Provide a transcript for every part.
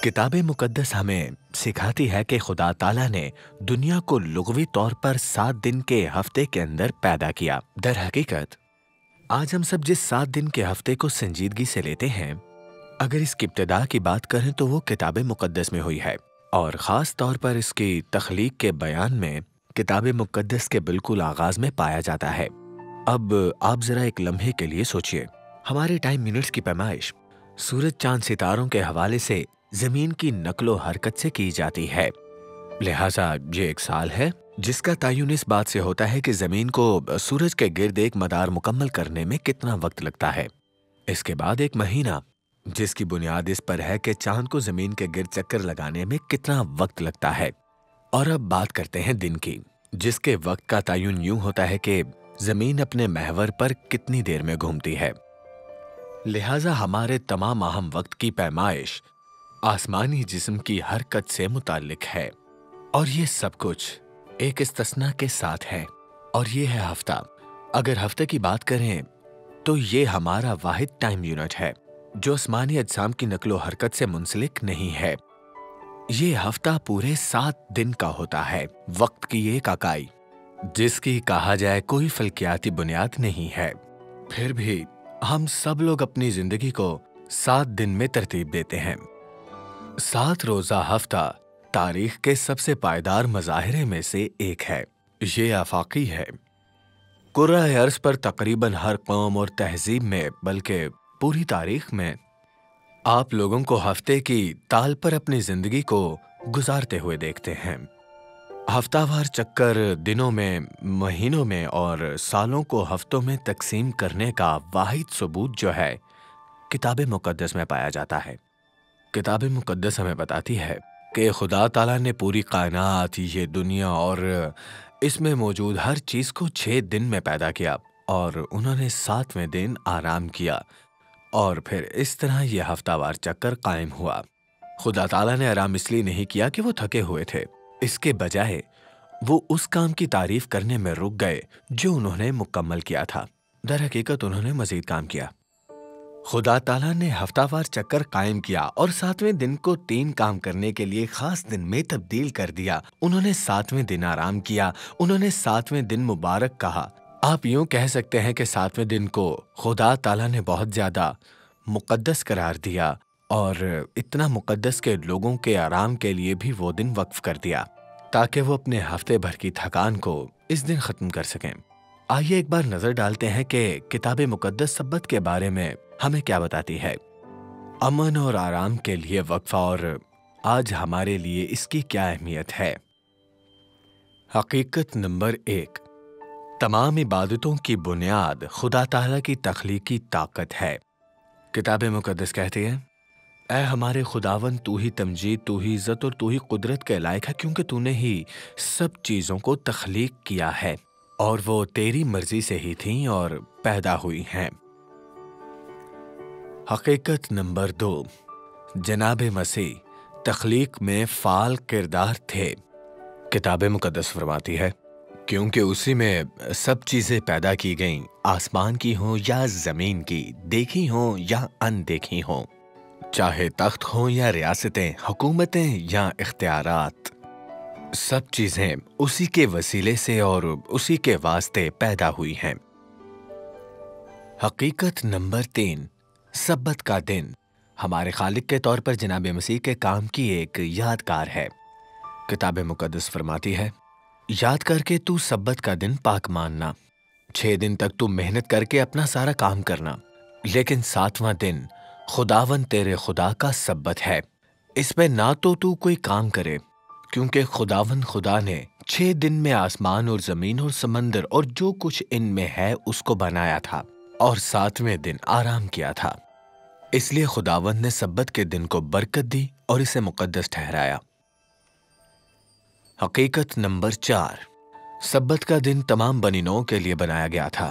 किताब मुकद्दस हमें सिखाती है कि खुदा ताला ने दुनिया को लुग़वी तौर पर 7 दिन के हफ्ते के अंदर पैदा किया। दर हकीकत आज हम सब जिस 7 दिन के हफ्ते को संजीदगी से लेते हैं, अगर इसकी इब्तिदा की बात करें तो वो किताब मुकद्दस में हुई है और ख़ास तौर पर इसकी तख्लीक के बयान में किताब मुकद्दस के बिल्कुल आगाज़ में पाया जाता है। अब आप ज़रा एक लम्हे के लिए सोचिए, हमारे टाइम यूनिट्स की पैमाइश सूरज चांद सितारों के हवाले से ज़मीन की नकलो हरकत से की जाती है। लिहाजा ये एक साल है जिसका तयन इस बात से होता है कि ज़मीन को सूरज के गिर्द एक मदार मुकम्मल करने में कितना वक्त लगता है। इसके बाद एक महीना जिसकी बुनियाद इस पर है कि चांद को ज़मीन के गिर्द चक्कर लगाने में कितना वक्त लगता है। और अब बात करते हैं दिन की, जिसके वक्त का तयन यूं होता है कि ज़मीन अपने महवर पर कितनी देर में घूमती है। लिहाजा हमारे तमाम अहम वक्त की पैमाइश आसमानी जिस्म की हरकत से मुताल्लिक है और ये सब कुछ एक इस्तिस्ना के साथ है, और ये है हफ्ता। अगर हफ्ते की बात करें तो ये हमारा वाहिद टाइम यूनिट है जो आसमानी अजसाम की नकलो हरकत से मुंसलिक नहीं है। ये हफ्ता पूरे 7 दिन का होता है। वक्त की एक इकाई जिसकी कहा जाए कोई फल्कियाती बुनियाद नहीं है, फिर भी हम सब लोग अपनी जिंदगी को 7 दिन में तरतीब देते हैं। 7 रोज़ा हफ्ता तारीख के सबसे पायदार मज़ाहिरे में से एक है। ये आफाकी है। कुर्रा अर्ज़ पर तकरीबन हर कौम और तहजीब में, बल्कि पूरी तारीख में आप लोगों को हफ्ते की ताल पर अपनी जिंदगी को गुजारते हुए देखते हैं। हफ्तावार चक्कर दिनों में, महीनों में और सालों को हफ्तों में तकसीम करने का वाहिद सबूत जो है किताब मुकद्दस में पाया जाता है। किताब मुकद्दस हमें बताती है कि खुदा ताला ने पूरी कायनात, ये दुनिया और इसमें मौजूद हर चीज़ को 6 दिन में पैदा किया और उन्होंने 7वें दिन आराम किया, और फिर इस तरह यह हफ्तावार चक्कर कायम हुआ। खुदा ताला ने आराम इसलिए नहीं किया कि वो थके हुए थे, इसके बजाय वो उस काम की तारीफ करने में रुक गए जो उन्होंने मुकम्मल किया था। दर हकीकत उन्होंने मजीद काम किया। खुदा ताला ने हफ्तावार चक्कर कायम किया और 7वें दिन को 3 काम करने के लिए खास दिन में तब्दील कर दिया। उन्होंने 7वें दिन आराम किया, उन्होंने 7वें दिन मुबारक कहा। आप यूं कह सकते हैं कि 7वें दिन को खुदा ताला ने बहुत ज्यादा मुकद्दस करार दिया और इतना मुकद्दस के लोगों के आराम के लिए भी वो दिन वक्फ कर दिया ताकि वो अपने हफ्ते भर की थकान को इस दिन खत्म कर सकें। आइए एक बार नजर डालते हैं कि किताब मुकद्दस सब्बत के बारे में हमें क्या बताती है। अमन और आराम के लिए वक्फा और आज हमारे लिए इसकी क्या अहमियत है। हकीकत नंबर 1, तमाम इबादतों की बुनियाद खुदा ताला की तख्लीकी ताकत है। किताब मुकद्दस कहती है, ऐ हमारे खुदावन, तू ही तमजीद, तू ही इज़्ज़त और तू ही कुदरत के लायक है, क्योंकि तूने ही सब चीज़ों को तख्लीक किया है और वो तेरी मर्जी से ही थीं और पैदा हुई हैं। हकीकत नंबर 2, जनाब मसीह तख्लीक में फ़ाल किरदार थे। किताब मुकद्दस फरमाती है, क्योंकि उसी में सब चीज़ें पैदा की गईं, आसमान की हों या ज़मीन की, देखी हों या अनदेखी हों, चाहे तख्त हों या रियासतें, हुकूमतें या इख्तियारात, सब चीज़ें उसी के वसीले से और उसी के वास्ते पैदा हुई हैं। हकीकत नंबर 3, सब्बत का दिन हमारे खालिक के तौर पर जनाब मसीह के काम की एक यादगार है। किताब मुकद्दस फरमाती है, याद करके तू सब्बत का दिन पाक मानना। 6 दिन तक तू मेहनत करके अपना सारा काम करना, लेकिन 7वां दिन खुदावन तेरे खुदा का सब्बत है। इसमें ना तो तू कोई काम करे, क्योंकि खुदावन खुदा ने 6 दिन में आसमान और जमीन और समंदर और जो कुछ इनमें है उसको बनाया था और 7वें दिन आराम किया था। इसलिए खुदावन ने सब्बत के दिन को बरकत दी और इसे मुकद्दस ठहराया। हकीकत नंबर 4, सब्बत का दिन तमाम बनी नौ के लिए बनाया गया था।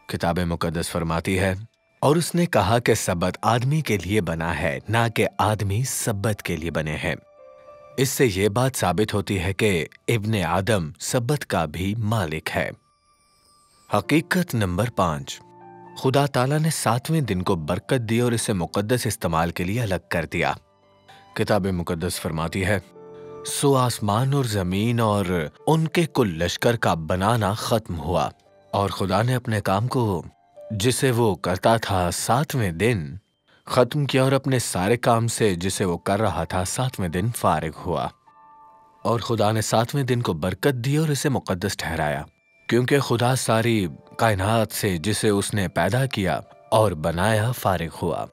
किताब मुकद्दस फरमाती है, और उसने कहा कि सब्बत आदमी के लिए बना है, ना कि आदमी सब्बत के लिए बने हैं। इससे ये बात साबित होती है कि इब्ने आदम सब्बत का भी मालिक है। हकीकत नंबर 5, खुदा ताला ने 7वें दिन को बरकत दी और इसे मुकद्दस इस्तेमाल के लिए अलग कर दिया। किताब मुकद्दस फरमाती है, सो आसमान और जमीन और उनके कुल लश्कर का बनाना खत्म हुआ और खुदा ने अपने काम को जिसे वो करता था 7वें दिन खत्म किया और अपने सारे काम से जिसे वो कर रहा था 7वें दिन फारिग हुआ। और खुदा ने 7वें दिन को बरकत दी और इसे मुकद्दस ठहराया, क्योंकि खुदा सारी कायनात से जिसे उसने पैदा किया और बनाया फारिग हुआ।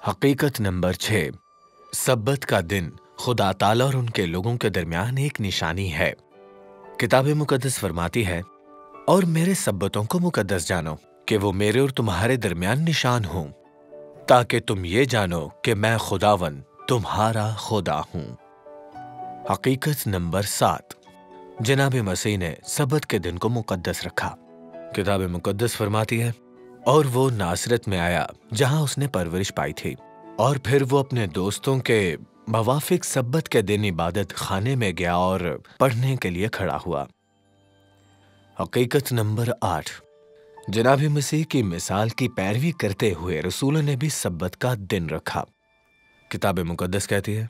हकीकत नंबर 6, सब्बत का दिन खुदा ताला और उनके लोगों के दरमियान एक निशानी है। किताब मुकद्दस फरमाती है, और मेरे सब्बतों को मुकद्दस जानो कि वो मेरे और तुम्हारे दरमियान निशान हूं, ताकि तुम ये जानो कि मैं खुदावन तुम्हारा खुदा हूं। हकीकत नंबर 7, जनाब मसीह ने सब्बत के दिन को मुकद्दस रखा। किताब मुकद्दस फरमाती है, और वो नासरत में आया जहां उसने परवरिश पाई थी, और फिर वो अपने दोस्तों के मवाफिक सब्बत के दिन इबादत खाने में गया और पढ़ने के लिए खड़ा हुआ। हकीकत नंबर 8, जनाब मसीह की मिसाल की पैरवी करते हुए रसूलों ने भी सब्बत का दिन रखा। किताब मुकद्दस कहती है,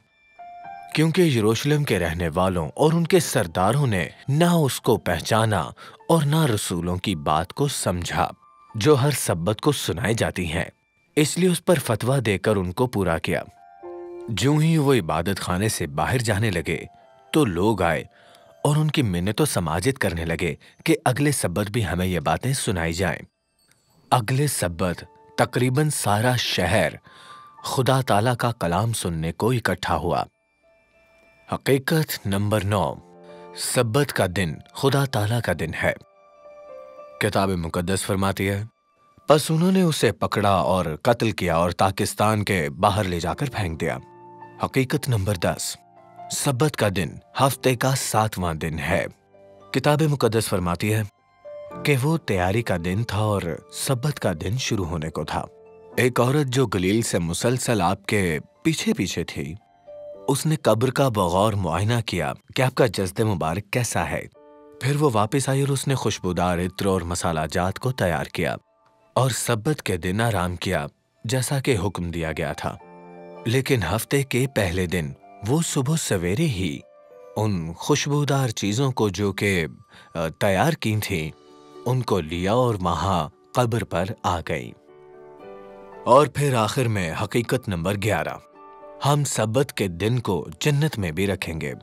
क्योंकि यरूशलेम के रहने वालों और उनके सरदारों ने ना उसको पहचाना और ना रसूलों की बात को समझा जो हर सब्बत को सुनाई जाती हैं, इसलिए उस पर फतवा देकर उनको पूरा किया। ज्यों ही वो इबादत खाने से बाहर जाने लगे तो लोग आए और उनकी मिन्नतों समाजित करने लगे कि अगले सब्बत भी हमें ये बातें सुनाई जाएं। अगले सब्बत तकरीबन सारा शहर खुदा ताला का कलाम सुनने को इकट्ठा हुआ। हकीकत नंबर 9, सब्बत का दिन खुदा ताला का दिन है। किताब मुकद्दस फरमाती है, बस उन्होंने उसे पकड़ा और कत्ल किया और पाकिस्तान के बाहर ले जाकर फेंक दिया। हकीकत नंबर 10, सब्बत का दिन हफ्ते का 7वां दिन है। किताब मुकद्दस फरमाती है कि वो तैयारी का दिन था और सब्बत का दिन शुरू होने को था। एक औरत जो गलील से मुसलसल आपके पीछे पीछे थी, उसने कब्र का बगौर मुआयना किया कि आपका जस्द मुबारक कैसा है। फिर वो वापस आई और उसने खुशबूदार इत्र और मसाला जात को तैयार किया और सब्बत के दिन आराम किया जैसा कि हुक्म दिया गया था। लेकिन हफ्ते के पहले दिन वो सुबह सवेरे ही उन खुशबूदार चीजों को जो कि तैयार की थी उनको लिया और वहां कब्र पर आ गई। और फिर आखिर में हकीकत नंबर 11, हम सब्बत के दिन को जन्नत में भी रखेंगे।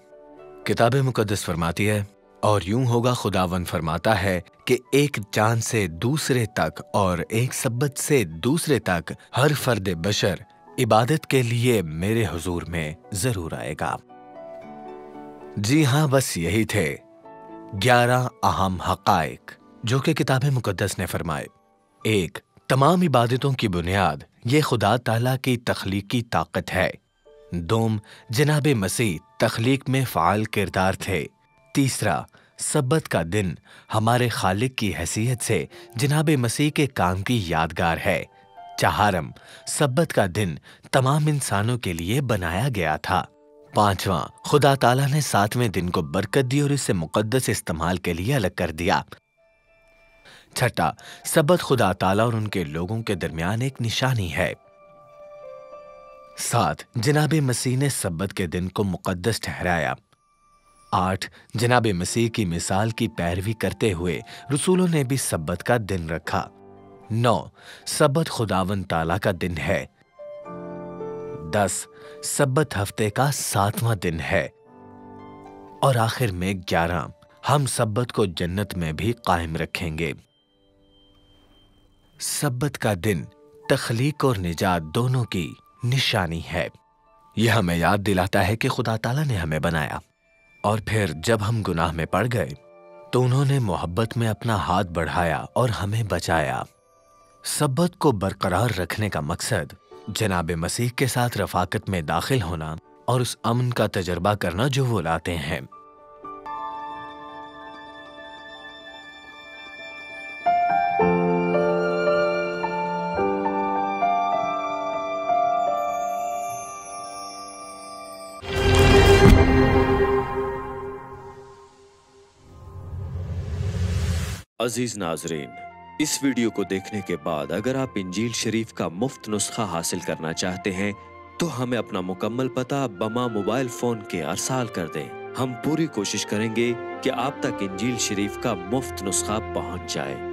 किताब मुकद्दस फरमाती है, और यूं होगा, खुदावन फरमाता है कि एक चांद से दूसरे तक और एक सब्बत से दूसरे तक हर फर्द बशर इबादत के लिए मेरे हुजूर में जरूर आएगा। जी हां, बस यही थे 11 अहम हकाइक जो कि किताब मुकद्दस ने फरमाए। 1, तमाम इबादतों की बुनियाद ये खुदा ताला की तख्लीकी ताकत है। 2, जनाब मसीह तख्लीक में फ़ाल किरदार थे। 3, सब्बत का दिन हमारे खालिक की हैसियत से जनाब मसीह के काम की यादगार है। 4, सब्बत का दिन तमाम इंसानों के लिए बनाया गया था। 5, खुदा ताला ने 7वें दिन को बरकत दी और इसे मुकद्दस इस्तेमाल के लिए अलग कर दिया। 6, सब्बत खुदा ताला और उनके लोगों के दरमियान एक निशानी है। 7, जनाब मसीह ने सब्बत के दिन को मुकद्दस ठहराया। 8, जनाब मसीह की मिसाल की पैरवी करते हुए रसूलों ने भी सब्बत का दिन रखा। 9, सब्बत खुदावन ताला का दिन है। 10, सब्बत हफ्ते का 7वां दिन है। और आखिर में 11, हम सब्बत को जन्नत में भी कायम रखेंगे। सब्बत का दिन तख्लीक और निजात दोनों की निशानी है। यह हमें याद दिलाता है कि खुदा ताला ने हमें बनाया और फिर जब हम गुनाह में पड़ गए तो उन्होंने मोहब्बत में अपना हाथ बढ़ाया और हमें बचाया। सब्बत को बरकरार रखने का मकसद जनाब मसीह के साथ रफाकत में दाखिल होना और उस अमन का तजर्बा करना जो वो लाते हैं। अजीज नाजरीन, इस वीडियो को देखने के बाद अगर आप इंजील शरीफ का मुफ्त नुस्खा हासिल करना चाहते हैं تو ہمیں اپنا مکمل پتہ بما موبائل فون کے ارسال کر دیں۔ ہم پوری کوشش کریں گے کہ آپ تک انجیل شریف کا مفت نسخہ پہنچ جائے۔